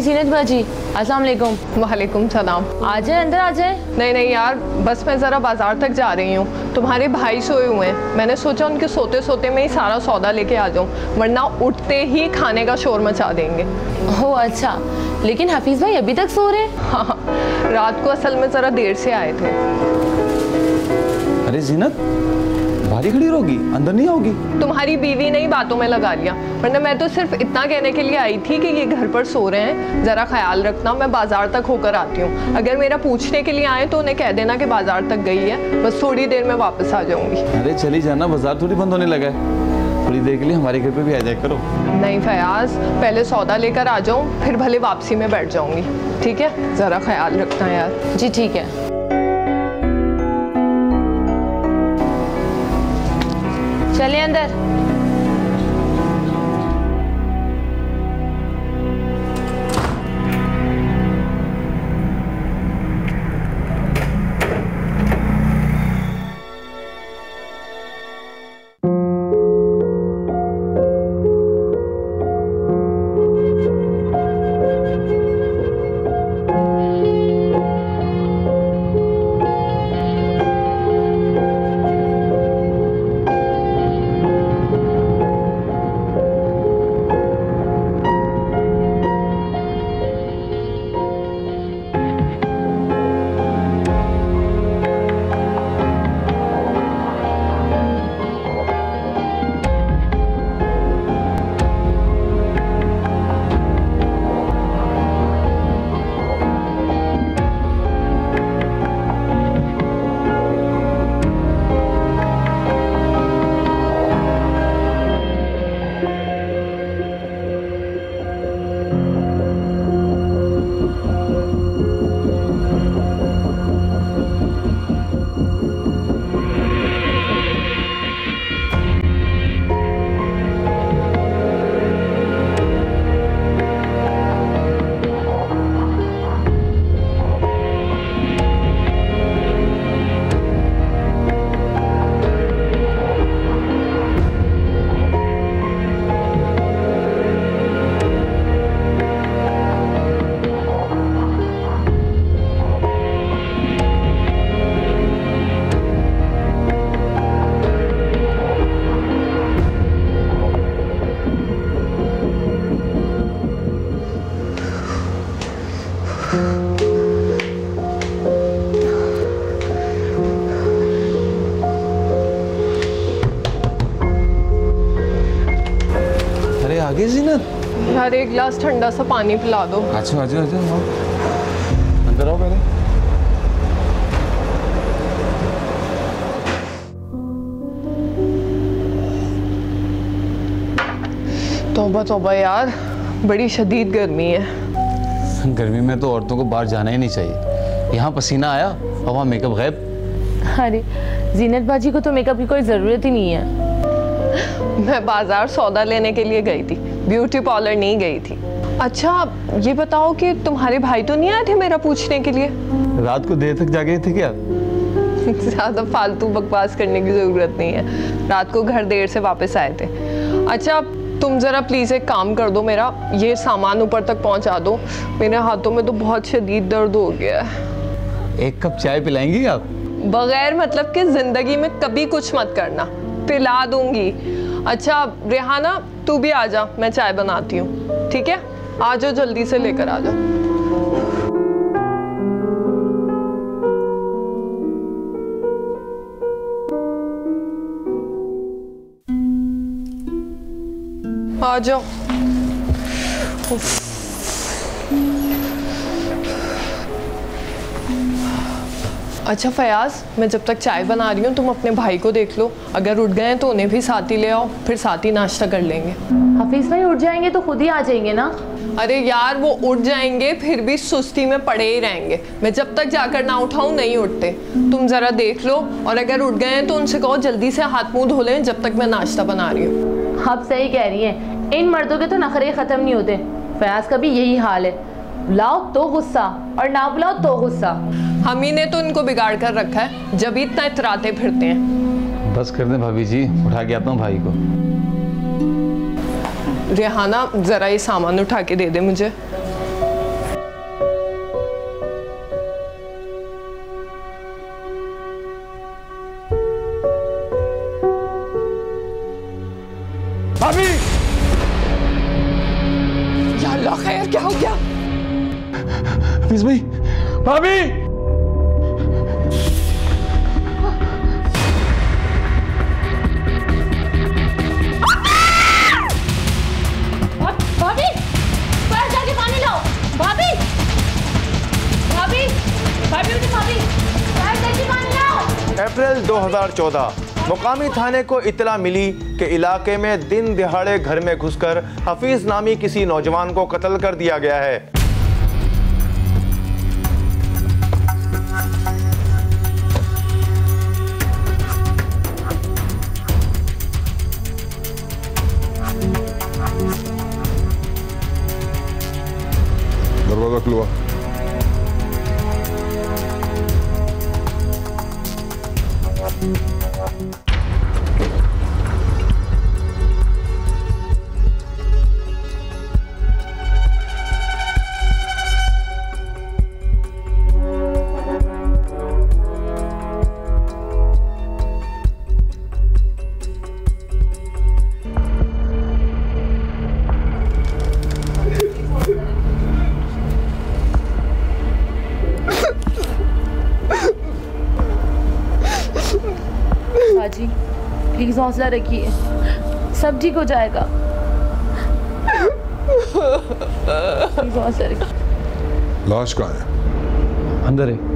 जीनत बाजी, अस्सलाम वालेकुम। वालेकुम सलाम। आ जाए, अंदर आ जाए। नहीं यार, बस मैं ज़रा बाज़ार तक जा रही हूँ। तुम्हारे भाई सोए हुए हैं, मैंने सोचा उनके सोते सोते में ही सारा सौदा लेके आ जाऊँ, वरना उठते ही खाने का शोर मचा देंगे। हो अच्छा, लेकिन हफीज़ भाई अभी तक सो रहे हैं? हाँ, रात को असल में ज़रा देर से आए थे। अरे जीनत, बाहर खड़ी रहोगी, अंदर नहीं आओगी? तुम्हारी बीवी ने ही बातों में लगा लिया, वरना मैं तो सिर्फ इतना कहने के लिए आई थी कि ये घर पर सो रहे हैं, ज़रा ख्याल रखना, मैं बाज़ार तक होकर आती हूँ। अगर मेरा पूछने के लिए आए तो उन्हें कह देना कि बाज़ार तक गई है, बस थोड़ी देर में वापस आ जाऊँगी। अरे चली जाना, बाजार थोड़ी बंद होने लगा है, थोड़ी देर के लिए हमारे घर पे भी आ जाया करो। नहीं फयाज, पहले सौदा लेकर आ जाऊँ, फिर भले वापसी में बैठ जाऊँगी, ठीक है? ज़रा ख्याल रखना यार। जी ठीक है। चलिए अंदर। आगे जीनत, यार एक गिलास ठंडा सा पानी पिला दो। अच्छा अच्छा अच्छा, अंदर आओ पहले। तौबा तौबा यार, बड़ी शदीद गर्मी है। गर्मी में तो औरतों को बाहर जाना ही नहीं चाहिए। यहाँ पसीना आया और वहाँ मेकअप गायब। अरे जीनत बाजी को तो मेकअप की कोई ज़रूरत ही नहीं है। मैं बाजार सौदा लेने के लिए गई थी, ब्यूटी पार्लर नहीं गई थी। अच्छा ये बताओ कि तुम्हारे भाई तो नहीं आए थे मेरा पूछने के लिए? रात को देर तक जागे थे क्या? ज़्यादा फालतू बकवास करने की ज़रूरत नहीं है, रात को घर देर से वापस आए थे। अच्छा तुम ज़रा प्लीज़ एक काम कर दो, मेरा ये सामान ऊपर तक पहुंचा दो, मेरे हाथों में तो बहुत शदीद दर्द हो गया है। एक कप चाय पिलाएंगी आप? बगैर मतलब कि ज़िंदगी में कभी कुछ मत करना, पिला दूंगी। अच्छा रेहाना तू भी आ जा, मैं चाय बनाती हूँ, ठीक है? आ जाओ जल्दी से लेकर आ जाओ। आ जाओ। अच्छा फयाज, मैं जब तक चाय बना रही हूँ तुम अपने भाई को देख लो, अगर उठ गए तो उन्हें भी साथ ही ले आओ, फिर साथ ही नाश्ता कर लेंगे। हफीज़ भाई उठ जाएंगे तो खुद ही आ जाएंगे ना? अरे यार वो उठ जाएंगे फिर भी सुस्ती में पड़े ही रहेंगे, मैं जब तक जाकर ना उठाऊं नहीं उठते। तुम ज़रा देख लो, और अगर उठ गए हैं तो उनसे कहो जल्दी से हाथ मुँह धो लें जब तक मैं नाश्ता बना रही हूँ। आप सही कह रही हैं, इन मर्दों के तो नखरे ख़त्म नहीं होते। फयाज का भी यही हाल है, बुलाओ तो गुस्सा और ना बुलाओ तो गुस्सा। हम ही ने तो इनको बिगाड़ कर रखा है, जब इतना इतराते फिरते हैं। बस कर दें भाभी जी, उठा के आता हूँ भाई को। रेहाना ज़रा ये सामान उठा के दे दे मुझे। भाभी! या अल्लाह खैर, क्या हो गया? हफीज भाई, भाभी! भाभी, बाहर जाके पानी लाओ। भाभी, भाभी, भाभी उठी, भाभी, बाहर जाके पानी लाओ। अप्रैल 2014 मुकामी थाने को इत्तला मिली कि इलाके में दिन दिहाड़े घर में घुसकर हफीज नामी किसी नौजवान को कत्ल कर दिया गया है। दरवाजा खुलवा। बाजी, प्लीज हौसला रखिए, सब ठीक हो जाएगा। प्लीज हौसला रखिए। लाश कहाँ है? अंदर है।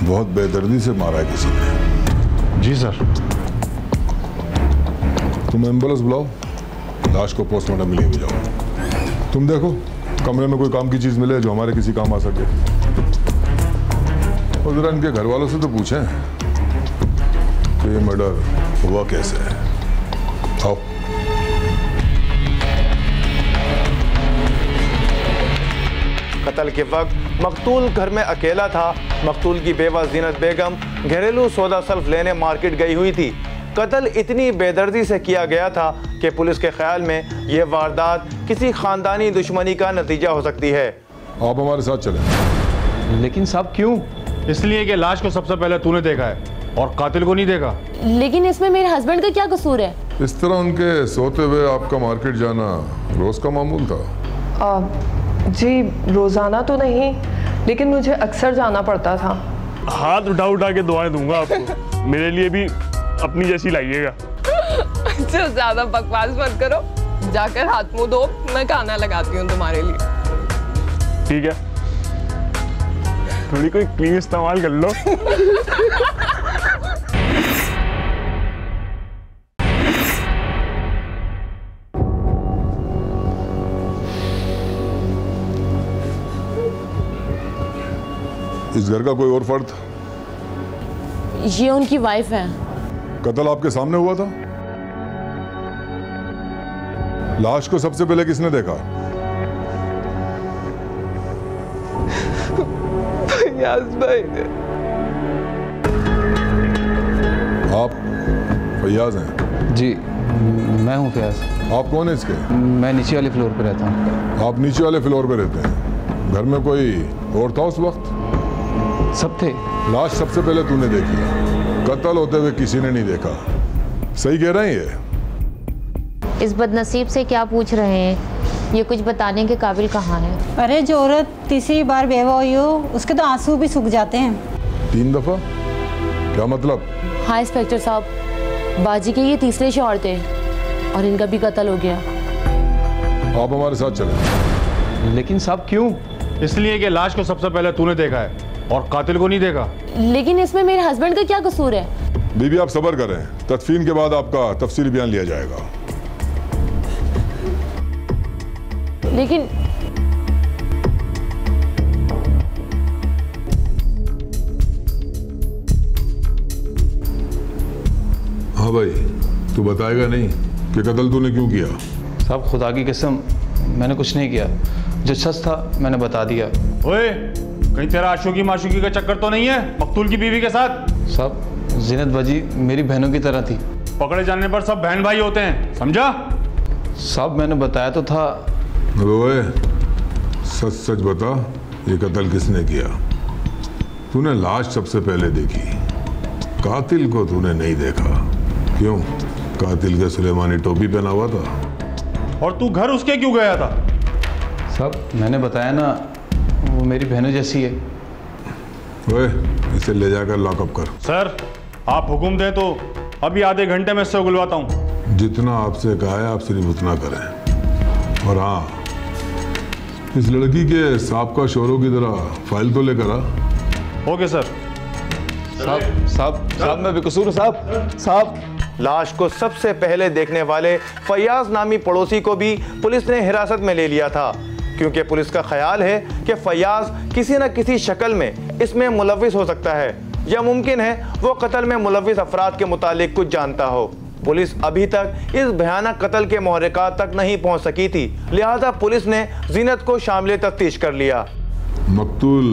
बहुत बेदर्दी से मारा है किसी ने। जी सर। तुम एम्बुलेंस बुलाओ, लाश को पोस्टमार्टम के लिए ले जाओ। तुम देखो कमरे में कोई काम की चीज मिले जो हमारे किसी काम आ सके। और जरा इनके घर वालों से तो पूछें कि ये मर्डर हुआ कैसे है। आओ। कत्ल के वक्त मकतूल घर में अकेला था। मकतूल की बेवा जीनत बेगम घरेलू सौदा सल्फ लेने मार्केट गई हुई थी। कत्ल इतनी बेदर्दी से किया गया था कि पुलिस के ख्याल में यह वारदात किसी खानदानी दुश्मनी का नतीजा हो सकती है। आप हमारे साथ चलें। लेकिन साहब क्यों? इसलिए कि लाश को सबसे पहले तूने देखा है और कातिल को नहीं देखा। लेकिन इसमें मेरे हस्बैंड का क्या कसूर है? इस तरह उनके सोते हुए आपका मार्केट जाना रोज का मामूल था? जी रोजाना तो नहीं, लेकिन मुझे अक्सर जाना पड़ता था। हाथ उठा उठा के दुआएं दूंगा आपको। मेरे लिए भी अपनी जैसी लाइएगा। अच्छा ज्यादा बकवास मत करो, जाकर हाथ मुंह धो, मैं खाना लगाती हूँ तुम्हारे लिए। ठीक है, थोड़ी कोई क्रीम इस्तेमाल कर लो। इस घर का कोई और फर्द? ये उनकी वाइफ है। कत्ल आपके सामने हुआ था? लाश को सबसे पहले किसने देखा? फैयाज भाई ने। आप फैयाज हैं? जी मैं हूँ फैयाज। आप कौन है इसके? मैं नीचे वाले फ्लोर पे रहता हूँ। आप नीचे वाले फ्लोर पे रहते हैं। घर में कोई और था उस वक्त? सब थे। लाश सबसे पहले तूने देखी, कत्ल होते हुए किसी ने नहीं देखा। सही कह रहे हैं ये? इस बदनसीब से क्या पूछ रहे हैं? ये कुछ बताने के काबिल कहाँ है? अरे जो औरत तीसरी बार बेवा हुई हो उसके तो आंसू भी सूख जाते हैं। 3 दफा? क्या मतलब? हाँ इंस्पेक्टर साहब, बाजी के ये तीसरे शौहर थे और इनका भी कत्ल हो गया। आप हमारे साथ चलें। लेकिन साहब क्यों? इसलिए कि लाश को सबसे पहले तूने देखा है और कातिल को नहीं देखा। लेकिन इसमें मेरे हस्बैंड का क्या कसूर है? बीबी आप सब्र करें, तदफीन के बाद आपका तफसीली बयान लिया जाएगा। लेकिन हाँ भाई, तू बताएगा नहीं कि कत्ल तूने क्यों किया? साहब खुदा की कसम मैंने कुछ नहीं किया, जो सच था मैंने बता दिया। ओए, कहीं तेरा आशुकी माशुकी का चक्कर तो नहीं है मकतूल की बीवी के साथ? साहब जीनत बाजी मेरी बहनों की तरह थी। पकड़े जाने पर सब बहन भाई होते हैं, समझा? साहब मैंने बताया तो था। ओए, सच सच बता, ये कत्ल किसने किया? तूने लाश सबसे पहले देखी, कातिल को तूने नहीं देखा। क्यों? कातिल के सुलेमानी टोपी पहना हुआ था। और तू घर उसके क्यों गया था? साहब मैंने बताया ना, वो मेरी बहनों जैसी है। ओए, इसे ले जाकर लॉकअप कर। सर आप हुक्म दें तो अभी आधे घंटे में इससे उगलवाता हूँ। जितना आपसे कहा है आप सिर्फ उतना करें। और हाँ, इस लड़की के साबका शोरों की तरह फाइल तो लेकर आ। Okay sir. साहब मैं बेकसूर हूँ साहब। लाश को सबसे पहले देखने वाले फयाज नामी पड़ोसी को भी पुलिस ने हिरासत में ले लिया था, क्योंकि पुलिस का ख्याल है कि फयाज किसी न किसी शक्ल में इसमें मुलविस हो सकता है, या मुमकिन है वो कत्ल में मुलविस अफराद के मुतालिक कुछ जानता हो। पुलिस अभी तक इस भयानक कत्ल के मुहर्रिकात तक नहीं पहुंच सकी थी, लिहाजा पुलिस ने जीनत को शामिल तफ्तीश कर लिया। मकतूल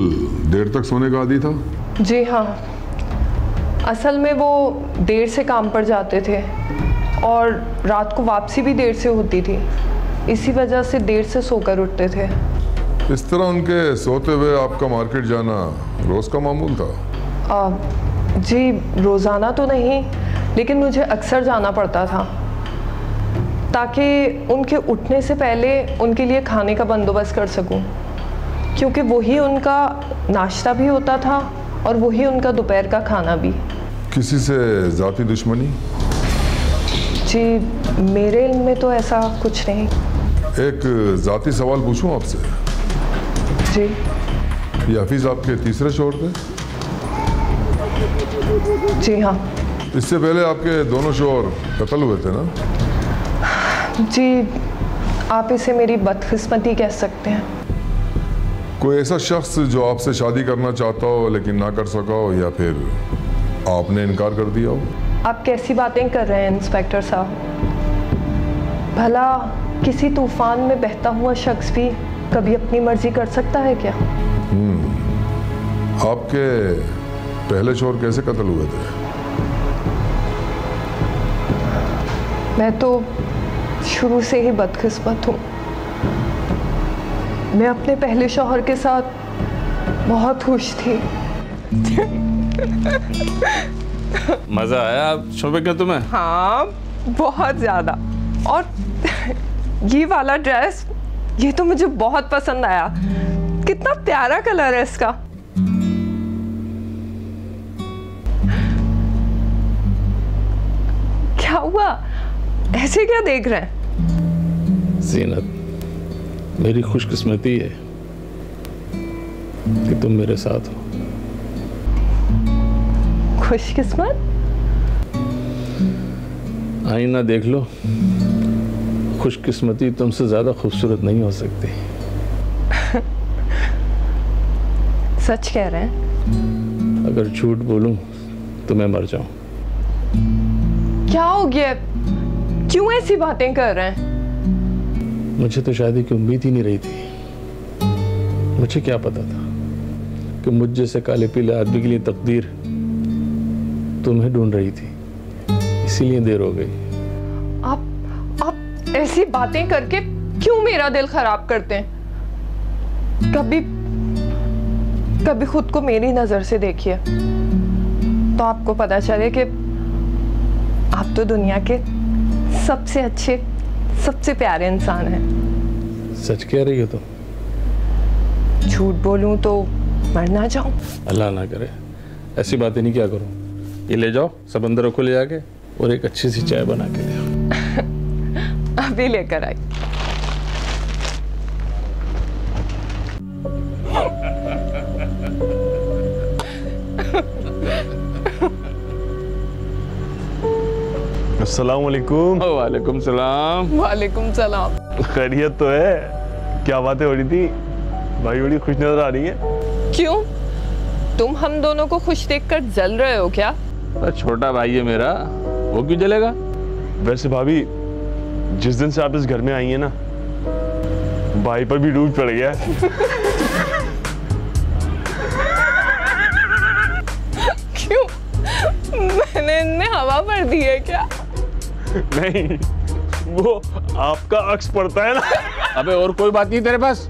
देर तक सोने का आदी था? जी हाँ, असल में वो देर से काम पर जाते थे और रात को वापसी भी देर से होती थी, इसी वजह से देर से सोकर उठते थे। इस तरह उनके सोते हुए आपका मार्केट जाना रोज का मामूल था? जी रोज़ाना तो नहीं, लेकिन मुझे अक्सर जाना पड़ता था ताकि उनके उठने से पहले उनके लिए खाने का बंदोबस्त कर सकूं, क्योंकि वही उनका नाश्ता भी होता था और वही उनका दोपहर का खाना भी। किसी से ज़ाती दुश्मनी? जी मेरे इल्म में तो ऐसा कुछ नहीं। एक ज़ाती सवाल पूछूं आपसे? जी। ये हफीज़ आपके तीसरे शौहर थे? जी हाँ। इससे पहले आपके दोनों शौहर कत्ल हुए थे ना? जी आप इसे मेरी बदकिस्मती कह सकते हैं। कोई ऐसा शख्स जो आपसे शादी करना चाहता हो लेकिन ना कर सका हो, या फिर आपने इनकार कर दिया हो? आप कैसी बातें कर रहे हैं इंस्पेक्टर साहब? भला किसी तूफान में बहता हुआ शख्स भी कभी अपनी मर्जी कर सकता है क्या? आपके पहले शौहर कैसे कत्ल हुए थे? मैं तो शुरू से ही बदकिस्मत हूँ। मैं अपने पहले शौहर के साथ बहुत खुश थी। मजा आया शोभे क्या तुम्हें? हाँ बहुत ज़्यादा। और ये वाला ड्रेस, ये तो मुझे बहुत पसंद आया। कितना प्यारा कलर है इसका। क्या हुआ, ऐसे क्या देख रहे हैं? जीनत, मेरी खुशकिस्मती है कि तुम मेरे साथ हो। खुशकिस्मत? आईना देख लो, खुशकिस्मती तुमसे ज्यादा खूबसूरत नहीं हो सकती। सच कह रहे हैं? अगर झूठ बोलूं तो मैं मर जाऊं। क्या हो गया, क्यों ऐसी बातें कर रहे हैं? मुझे तो शादी की उम्मीद ही नहीं रही थी। मुझे क्या पता था कि मुझ जैसे काले पीले आदमी के लिए तकदीर तुम्हें ढूंढ रही थी, इसीलिए देर हो गई। आप ऐसी बातें करके क्यों मेरा दिल खराब करते हैं? कभी खुद को मेरी नजर से देखिए तो आपको पता चले कि आप तो दुनिया के सबसे अच्छे, सबसे प्यारे इंसान हैं। सच कह रही हो तुम? झूठ बोलूं तो मर ना जाऊं? अल्लाह ना करे, ऐसी बातें नहीं क्या करूं। ये ले जाओ, सब अंदर रखो ले जाके, और एक अच्छी सी चाय बना के ले आओ। अभी लेकर आई। अस्सलाम वालेकुम। वालेकुम सलाम। वालेकुम सलाम। खैरियत तो है? क्या बातें हो रही थी? भाई बड़ी खुश नजर आ रही है। क्यों? तुम हम दोनों को खुश देखकर जल रहे हो क्या? छोटा भाई है मेरा, वो क्यों जलेगा? वैसे भाभी, जिस दिन से आप इस घर में आई हैं ना, भाई पर भी डूब पड़ गया है। क्यों? मैंने इनमें हवा भर दी है क्या? नहीं, वो आपका अक्स पड़ता है ना। अबे और कोई बात नहीं तेरे पास?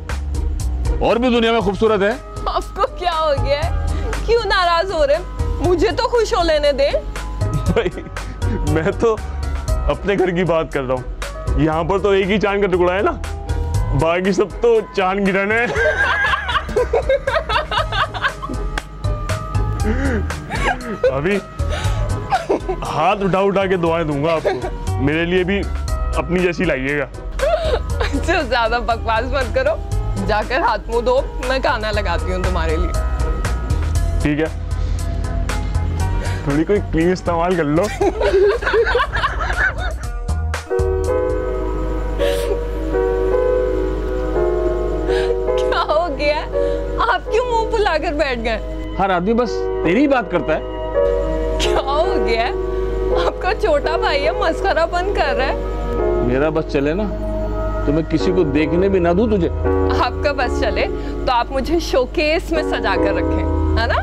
और भी दुनिया में खूबसूरत है। आपको क्या हो गया है? क्यों नाराज हो रहे? मुझे तो खुश हो लेने दे। भाई मैं तो अपने घर की बात कर रहा हूँ। यहाँ पर तो एक ही चांद का टुकड़ा है ना, बाकी सब तो चांद गिरन है। अभी हाथ उठा उठा के दुआएं दूंगा आपको। मेरे लिए भी अपनी जैसी लाइएगा। अच्छा ज्यादा बकवास मत करो, जाकर हाथ मुंह धो, मैं खाना लगाती हूँ तुम्हारे लिए। ठीक है, थोड़ी कोई क्रीम इस्तेमाल कर लो। क्या हो गया? आप क्यों मुंह फुलाकर बैठ गए? हर आदमी बस तेरी ही बात करता है। क्या हो गया? आपका छोटा भाई है, मस्खरापन कर रहा है। मेरा बस चले ना तो मैं किसी को देखने भी ना दूं तुझे। आपका बस चले तो आप मुझे शोकेस में सजा कर रखें, है ना?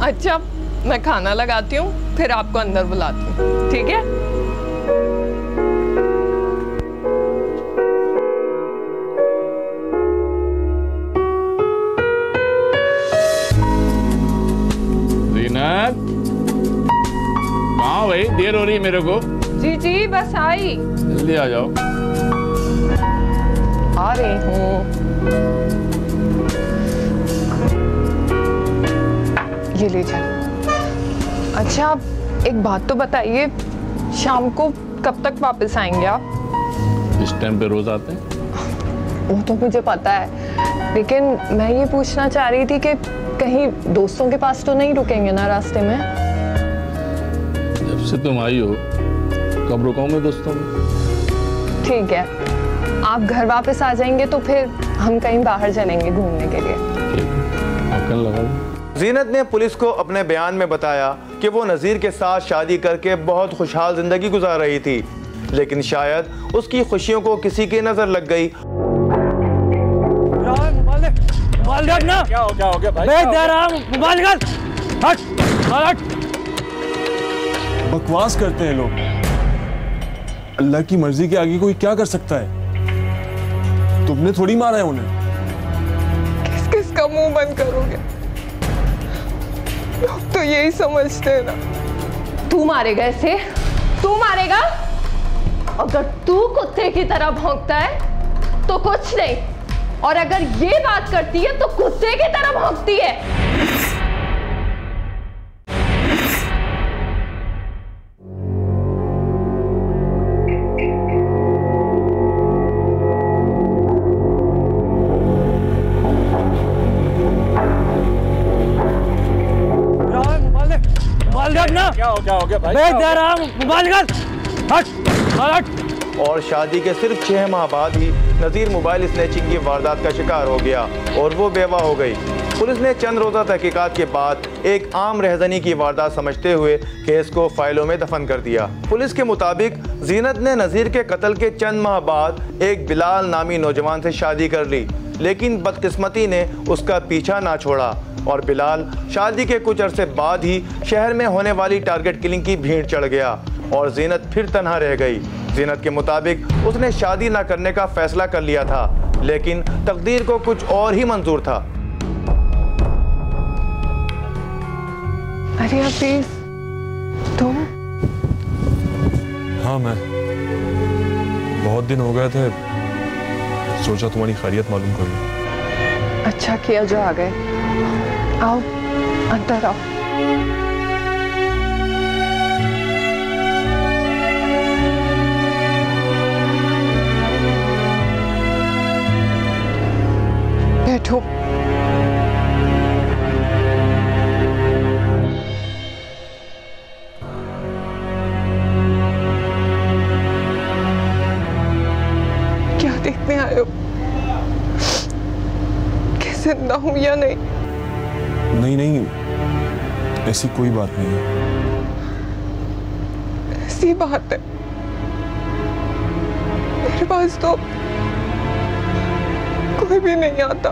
अच्छा मैं खाना लगाती हूँ, फिर आपको अंदर बुलाती हूँ, ठीक है? ज़ीनत, कहाँ भाई? देर हो रही है मेरे को। जी जी बस आई। जल्दी आ जाओ। आ रही हूँ। ये लीजिए। अच्छा एक बात तो बताइए, शाम को कब तक वापस आएंगे आप? इस टाइम पे रोज आते हैं। वो तो मुझे पता है, लेकिन मैं ये पूछना चाह रही थी कि कहीं दोस्तों के पास तो नहीं रुकेंगे ना रास्ते में? जब से तुम आई हो कब रुकाऊं मैं दोस्तों में? ठीक है, आप घर वापस आ जाएंगे तो फिर हम कहीं बाहर चलेंगे घूमने के लिए। ज़ीनत ने पुलिस को अपने बयान में बताया कि वो नज़ीर के साथ शादी करके बहुत खुशहाल जिंदगी गुजार रही थी, लेकिन शायद उसकी खुशियों को किसी की नजर लग गई। क्या हो गया भाई? हट। बकवास करते हैं लोग। अल्लाह की मर्जी के आगे कोई क्या कर सकता है? तुमने थोड़ी मारा है उन्हें। किस किस का मुंह बंद करोगे? लोग तो यही समझते हैं ना। तू मारेगा इसे? तू मारेगा? अगर तू कुत्ते की तरह भौंकता है तो कुछ नहीं, और अगर ये बात करती है तो कुत्ते की तरह भौंकती है। क्या हो गया भाई? हट। और शादी के सिर्फ 6 माह बाद ही नज़ीर मोबाइल स्नैचिंग की वारदात का शिकार हो गया और वो बेवा हो गई। पुलिस ने चंद रोज़ा तहकीकात के बाद एक आम रहज़नी की वारदात समझते हुए केस को फाइलों में दफन कर दिया। पुलिस के मुताबिक ज़ीनत ने नज़ीर के कत्ल के चंद माह बाद एक बिलाल नामी नौजवान से शादी कर ली, लेकिन बदकिस्मती ने उसका पीछा ना छोड़ा और बिलाल शादी के कुछ अरसे बाद ही शहर में होने वाली टारगेट किलिंग की भीड़ चढ़ गया और ज़ीनत फिर तन्हा रह गई। ज़ीनत के मुताबिक उसने शादी ना करने का फैसला कर लिया था, लेकिन तकदीर को कुछ और ही मंजूर था। अरे हफीज, तुम? हाँ मैं। बहुत दिन हो गए थे, सोचा तुम्हारी खैरियत मालूम कर लूं। अच्छा किया जो आ गए। आओ अंदर आओ। बैठो। क्या देखने आए आए हो कि जिंदा हूं या नहीं। नहीं नहीं, ऐसी कोई बात नहीं है। ऐसी बात है, मेरे पास तो कोई भी नहीं आता।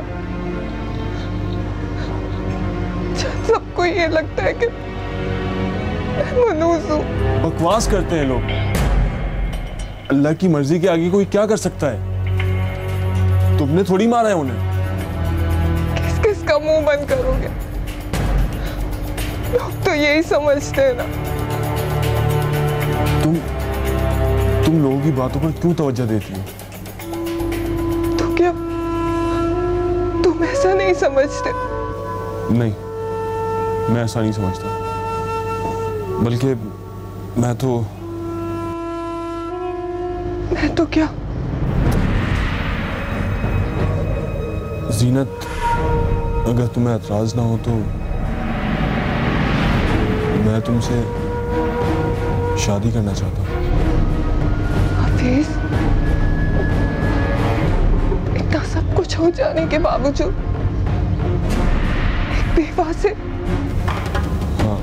सबको ये लगता है कि मैं मनहूस हूं। बकवास करते हैं लोग। अल्लाह की मर्जी के आगे कोई क्या कर सकता है? तुमने थोड़ी मारा है उन्हें। किस किस का मुंह बंद करोगे? लोग तो यही समझते हैं ना। तुम लोगों की बातों पर क्यों तवज्जो देती हो? तो क्या तुम ऐसा नहीं समझते? नहीं, मैं ऐसा नहीं समझता। बल्कि मैं तो क्या? ज़ीनत, अगर तुम्हें एतराज ना हो तो मैं तुमसे शादी करना चाहता हूँ। हफीज, इतना सब कुछ हो जाने के बावजूद एक बेवा से? हाँ,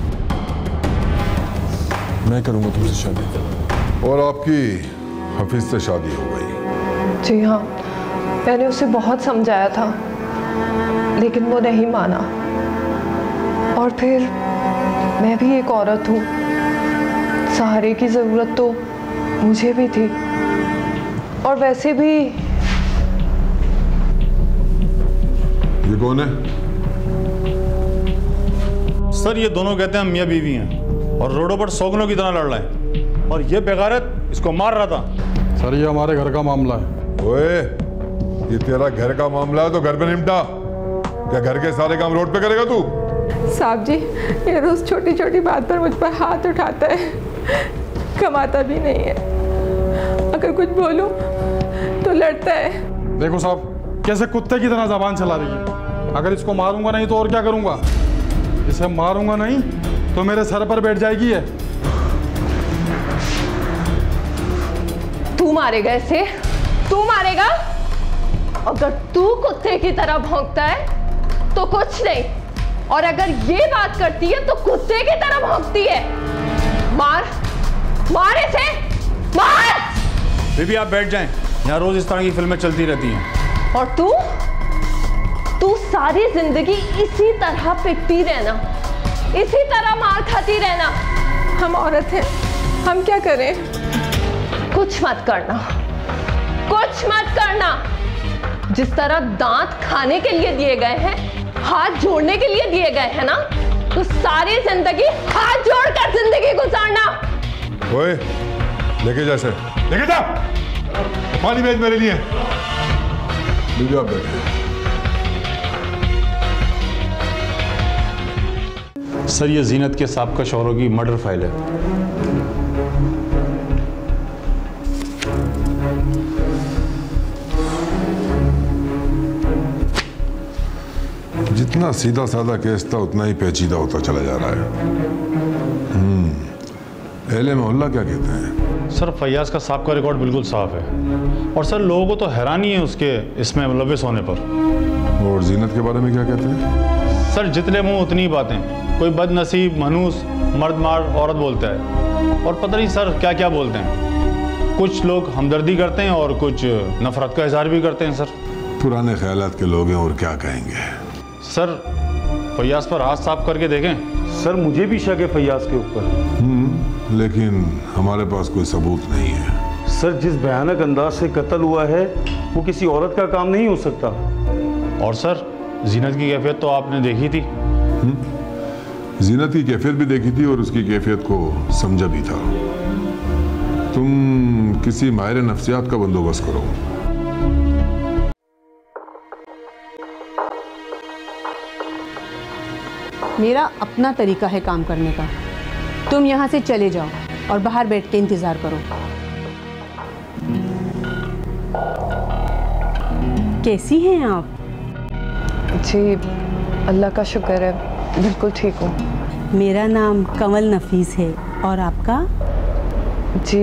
मैं करूंगा तुमसे शादी। और आपकी हफीज से शादी हो गई? जी हाँ, मैंने उसे बहुत समझाया था लेकिन वो नहीं माना। और फिर मैं भी एक औरत हूँ, सहारे की जरूरत तो मुझे भी थी। और वैसे भी ये कौन है? सर ये दोनों कहते हैं हम मियाँ बीवी हैं और रोडों पर सौगनों की तरह लड़ रहे हैं और ये बेगारत इसको मार रहा था। सर ये हमारे घर का मामला है। ओए, ये तेरा घर का मामला है तो घर पे निपटा। क्या घर के सारे काम रोड पे करेगा तू? साहब जी, ये रोज छोटी छोटी बात पर मुझ पर हाथ उठाता है, कमाता भी नहीं है। अगर कुछ बोलूं तो लड़ता है। देखो साहब, कैसे कुत्ते की तरह जबान चला रही है। अगर इसको मारूंगा नहीं तो और क्या करूंगा? इसे मारूंगा नहीं तो मेरे सर पर बैठ जाएगी है। तू मारेगा इसे? तू मारेगा? अगर तू कुत्ते की तरह भौंकता है तो कुछ नहीं, और अगर ये बात करती है तो कुत्ते की तरह भौंकती है। मार मार इसे, मार। बीबी आप बैठ जाएं, यहाँ रोज इस तरह की फिल्में चलती रहती हैं। और तू सारी जिंदगी इसी तरह पिटती रहना, इसी तरह मार खाती रहना। हम औरत हैं, हम क्या करें? कुछ मत करना, कुछ मत करना। जिस तरह दांत खाने के लिए दिए गए हैं, हाथ जोड़ने के लिए दिए गए हैं ना, तो सारी जिंदगी हाथ जोड़कर जिंदगी गुजारना। ओए, लेके जा इसे, लेके जा। पानी भेज मेरे लिए। आप बैठे। सर ये जीनत के साहब का शौहरों की मर्डर फाइल है। जितना सीधा साधा केस था उतना ही पेचीदा होता चला जा रहा है। अहले मोहल्ला क्या कहते हैं? सर फैयाज का साहब का रिकॉर्ड बिल्कुल साफ है और सर लोगों को तो हैरानी है उसके इसमें मुलविस होने पर। और जीनत के बारे में क्या कहते हैं? सर जितने मुंह उतनी ही बातें। कोई बदनसीब, मनहूस, मर्द मार औरत बोलता है और पता नहीं सर क्या क्या बोलते हैं। कुछ लोग हमदर्दी करते हैं और कुछ नफरत का इजहार भी करते हैं। सर पुराने ख्यालात के लोग हैं और क्या कहेंगे। सर फैयाज पर हाथ साफ करके देखें। सर मुझे भी शक है फैयाज के ऊपर। लेकिन हमारे पास कोई सबूत नहीं है। सर जिस भयानक अंदाज से कत्ल हुआ है वो किसी औरत का काम नहीं हो सकता। और सर जीनत की कैफियत तो आपने देखी थी। जीनत की कैफियत भी देखी थी और उसकी कैफियत को समझा भी था। तुम किसी माहिर नफ्सियात का बंदोबस्त करो। मेरा अपना तरीका है काम करने का। तुम यहाँ से चले जाओ और बाहर बैठ के इंतजार करो। कैसी हैं आप? जी अल्लाह का शुक्र है, बिल्कुल ठीक हूँ। मेरा नाम कमल नफीस है। और आपका? जी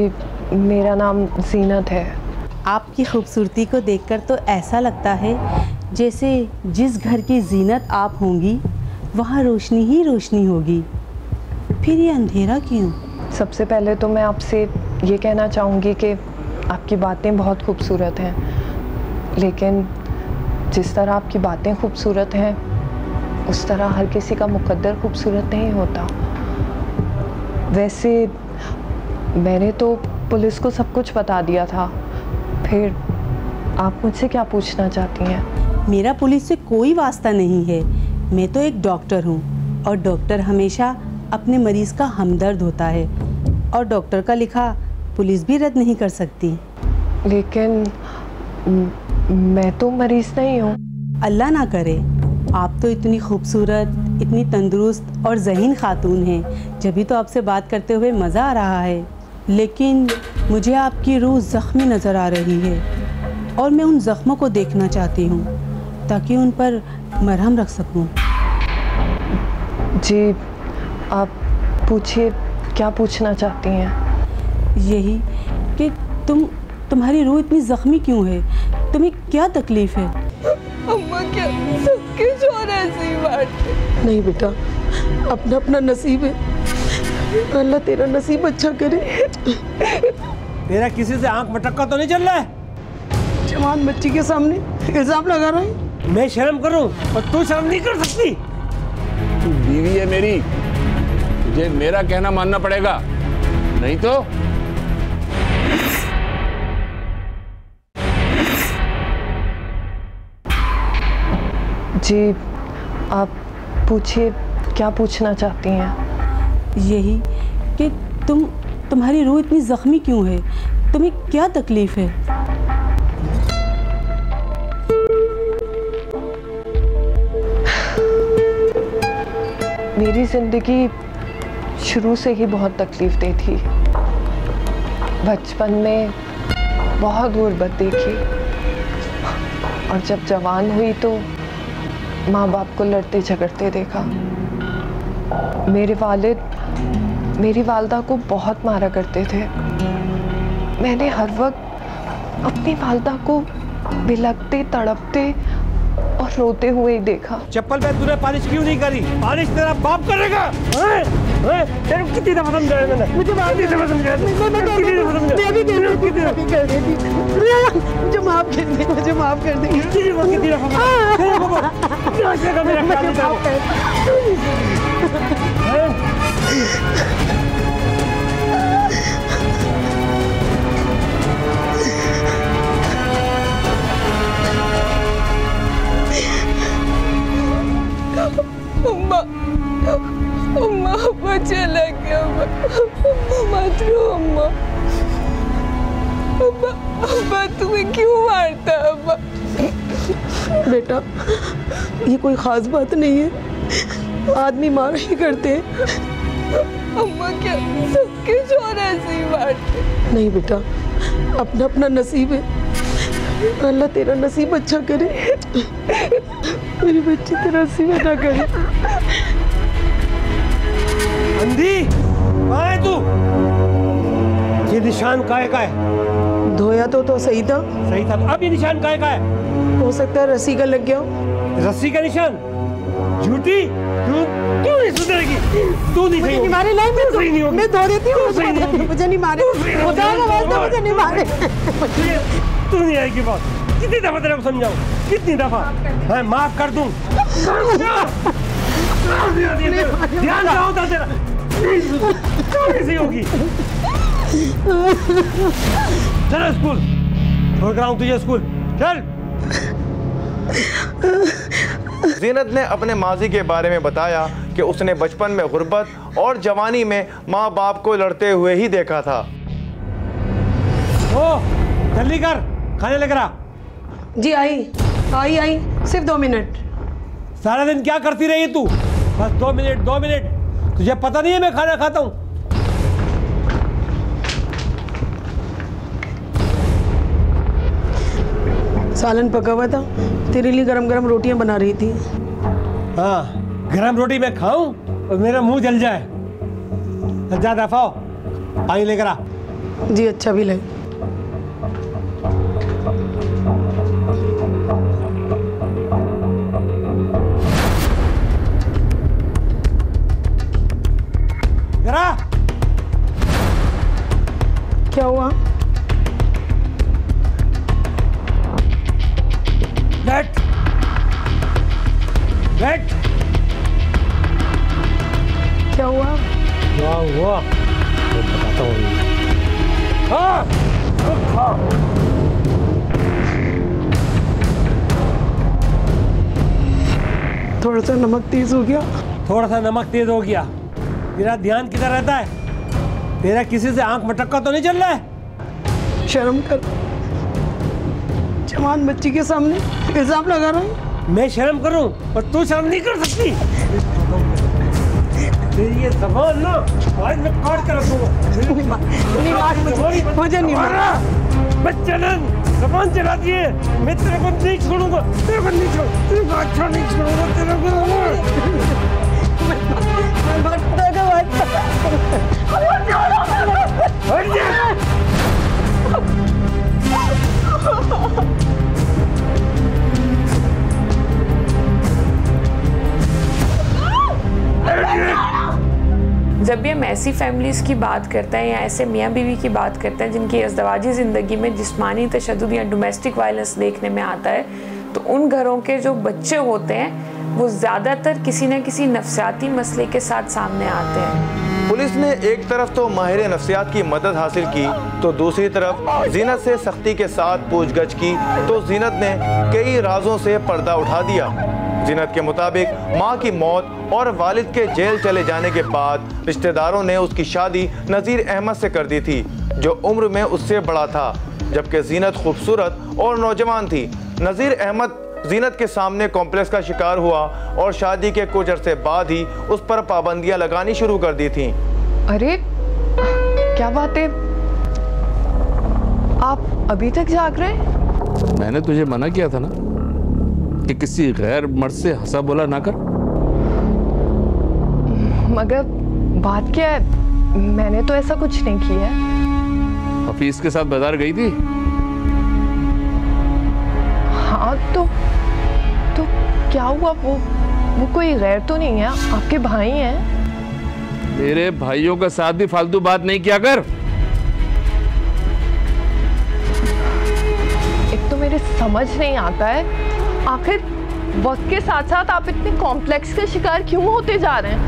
मेरा नाम जीनत है। आपकी खूबसूरती को देखकर तो ऐसा लगता है जैसे जिस घर की जीनत आप होंगी वहाँ रोशनी ही रोशनी होगी। फिर ये अंधेरा क्यों? सबसे पहले तो मैं आपसे ये कहना चाहूँगी कि आपकी बातें बहुत खूबसूरत हैं, लेकिन जिस तरह आपकी बातें खूबसूरत हैं उस तरह हर किसी का मुकद्दर खूबसूरत नहीं होता। वैसे मैंने तो पुलिस को सब कुछ बता दिया था, फिर आप मुझसे क्या पूछना चाहती हैं? मेरा पुलिस से कोई वास्ता नहीं है, मैं तो एक डॉक्टर हूँ और डॉक्टर हमेशा अपने मरीज़ का हमदर्द होता है और डॉक्टर का लिखा पुलिस भी रद्द नहीं कर सकती। लेकिन मैं तो मरीज़ नहीं हूँ। अल्लाह ना करे, आप तो इतनी खूबसूरत, इतनी तंदुरुस्त और ज़हीन खातून हैं, जभी तो आपसे बात करते हुए मज़ा आ रहा है। लेकिन मुझे आपकी रूह ज़ख्मी नज़र आ रही है और मैं उन ज़ख्मों को देखना चाहती हूँ ताकि उन पर मरहम रख सकूँ। जी, आप पूछिए, क्या पूछना चाहती हैं? यही कि तुम्हारी रूह इतनी ज़ख्मी क्यों है, तुम्हें क्या तकलीफ़ है? अम्मा क्या सबके जोर ऐसी बात? नहीं बेटा, अपना अपना नसीब है, अल्लाह तेरा नसीब अच्छा करे। तेरा किसी से आंख मटक्का तो नहीं चल रहा है? जवान बच्ची के सामने इल्जाम लगा रहा है। मैं शर्म करूं और तू शर्म नहीं कर सकती? तू बीवी है मेरी, तुझे मेरा कहना मानना पड़ेगा, नहीं तो। जी, आप पूछिए, क्या पूछना चाहती हैं? यही कि तुम्हारी रूह इतनी ज़ख्मी क्यों है, तुम्हें क्या तकलीफ़ है? मेरी ज़िंदगी शुरू से ही बहुत तकलीफ़ दे थी। बचपन में बहुत गुर्बत देखी और जब जवान हुई तो माँ बाप को लड़ते झगड़ते देखा। मेरे वालिद मेरी वालदा को बहुत मारा करते थे। मैंने हर वक्त अपनी वालदा को बिलखते, तड़पते और रोते हुए ही देखा। चप्पल पे तूने पालिश क्यों नहीं करी? पालिश तेरा बाप करेगा। तेरे को कितनी दफा समझाया मैंने? मुझे कितनी दफा समझाया? मैं भी तेरे को कितनी दफा कर देती। मुझे माफ कर दे, मुझे माफ कर दे। कितनी दफा? कैसे का मेरा ख्याल अम्मा, अम्मा, अम्मा चला गया। मत रो अम्मा। अम्मा, अम्मा तुम्हें क्यों मारता अम्मा? बेटा, ये कोई खास बात नहीं है, आदमी मार ही करते हैं। अम्मा क्या सबके जोर ऐसे ही मारते? नहीं बेटा, अपना अपना नसीब है, अल्लाह तेरा नसीब अच्छा करे। मेरी बच्ची तेरा नसीब अच्छा करे। अंधी, कहाँ है तू? ये निशान काहे का है? धोया तो सही था। सही था, अब ये निशान काहे का है? हो सकता है रस्सी का लग गया हो। रस्सी का निशान? झूठी, तू नहीं सुधरेगी। तू नहीं सही, मारे नहीं, मैं सही नहीं होगी। मैं धो देती हूँ, मुझे नहीं मारे, मुझे नहीं मारे। तू नहीं आएगी बात। कितनी दफा तेरे को समझाऊं? कितनी दफा? मैं माफ कर दूं। ध्यान से होता तेरा। कैसी होगी? चलो स्कूल, छोड़ कर आऊं तुझे स्कूल, चल। ज़ीनत ने अपने माजी के बारे में बताया कि उसने बचपन में गुर्बत और जवानी में माँ बाप को लड़ते हुए ही देखा था। ओ, जल्दी कर, खाने लेकर आ। जी आई, सिर्फ 2 मिनट। सारा दिन क्या करती रही तू? बस 2 मिनट, 2 मिनट। तुझे पता नहीं है मैं खाना खाता हूँ? सालन पका हुआ था, तेरे लिए गरम गरम रोटियां बना रही थी। हाँ, गरम रोटी मैं खाऊं और मेरा मुंह जल जाए? जा दफाओ, पानी लेकर आ। जी अच्छा भी लगे। क्या हुआ? बैठ बैठ। क्या हुआ? हुआ मैं बताता हूँ। थोड़ा सा नमक तेज हो गया। थोड़ा सा नमक तेज हो गया। तेरा ध्यान किधर रहता है? तेरा किसी से आंख मटक्का तो नहीं चल रहा है? शर्म कर, जवान बच्ची के सामने इल्जाम लगा रहा हूँ। मैं शर्म करूं और तू शर्म नहीं कर सकती? तेरी ये ज़बान ना आज मैं काट कर रखूंगा। मुझे नहीं मारा। बच्चन ज़बान चलाती है, मैं तेरे को नहीं छोड़ूंगा, तेरे को नहीं छोड़, तेरे को अच्छा नहीं छोड़ूंगा, तेरे को जब भी हम ऐसी फैमिलीज़ की बात करते हैं या ऐसे मियाँ बीवी की बात करते हैं जिनकी अज़दवाजी ज़िंदगी में जिस्मानी तशद्दुद या डोमेस्टिक वायलेंस देखने में आता है, तो उन घरों के जो बच्चे होते हैं वो ज़्यादातर किसी न किसी नफ्सियाती मसले के साथ सामने आते हैं। पुलिस ने एक तरफ तो माहिर नफ्सियात की मदद हासिल की तो दूसरी तरफ जीनत से सख्ती के साथ पूछगछ की तो जीनत ने कई राजों से पर्दा उठा दिया। जीनत के मुताबिक मां की मौत और वालिद के जेल चले जाने के बाद रिश्तेदारों ने उसकी शादी नज़ीर अहमद से कर दी थी, जो उम्र में उससे बड़ा था, जबकि जीनत खूबसूरत और नौजवान थी। नज़ीर अहमद जीनत के सामने कॉम्प्लेक्स का शिकार हुआ और शादी के कुछ अरसे बाद ही उस पर पाबंदियां लगानी शुरू कर दी थी। अरे क्या बात है, आप अभी तक जाग रहे हैं? मैंने तुझे मना किया था ना कि किसी गैर मर्द से हंसा बोला ना कर। मगर बात क्या है, मैंने तो ऐसा कुछ नहीं किया है। हफीज के साथ बाजार गई थी? हाँ तो क्या हुआ? वो कोई गैर तो नहीं है, आपके भाई हैं। मेरे भाइयों के साथ भी फालतू बात नहीं किया कर। एक तो मेरे समझ नहीं आता है, आखिर वक्त के साथ साथ आप इतने कॉम्प्लेक्स के शिकार क्यों होते जा रहे हैं?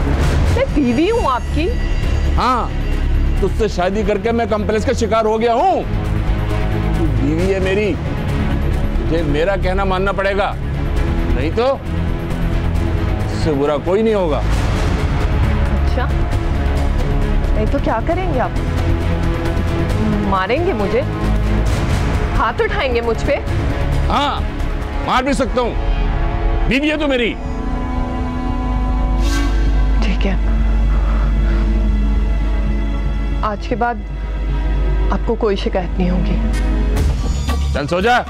मैं बीवी हूँ आपकी। हाँ, तुझसे शादी करके मैं कॉम्प्लेक्स का शिकार हो गया हूँ। तू बीवी है मेरी, तुझे मेरा कहना मानना पड़ेगा, नहीं तो इससे बुरा कोई नहीं होगा। अच्छा, नहीं तो क्या करेंगे आप? मारेंगे मुझे? हाथ उठाएंगे मुझ पे? हाँ, मार भी सकता हूँ, बीवी है तू मेरी। ठीक है, आज के बाद आपको कोई शिकायत नहीं होगी। चल सो जा।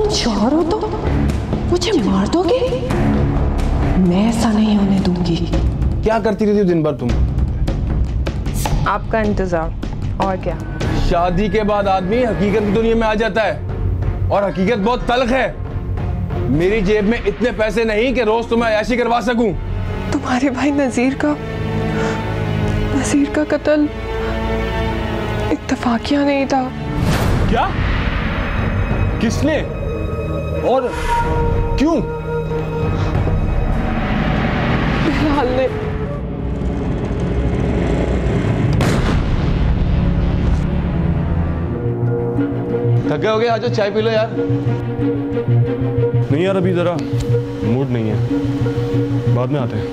चोर हो तो मुझे मार दोगे? मैं ऐसा नहीं होने दूंगी। क्या करती रहती हो दिन भर तुम? आपका इंतजार, और क्या। शादी के बाद आदमी हकीकत की दुनिया में आ जाता है, और हकीकत बहुत तल्ख है। मेरी जेब में इतने पैसे नहीं कि रोज तुम्हें अयाशी करवा सकूं। तुम्हारे भाई नजीर का कत्ल इत्तेफाकिया नहीं था। क्या? किसने और क्यों? बिलाल ने। थके हो गए, आ जाओ चाय पी लो यार। नहीं यार, अभी जरा मूड नहीं है, बाद में आते हैं।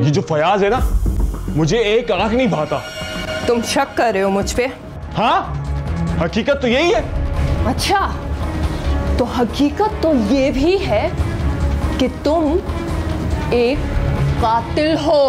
ये जो फयाज है ना, मुझे एक आंख नहीं भाता। तुम शक कर रहे हो मुझ पे? हाँ, हकीकत तो यही है। अच्छा, तो हकीकत तो ये भी है कि तुम एक कातिल हो।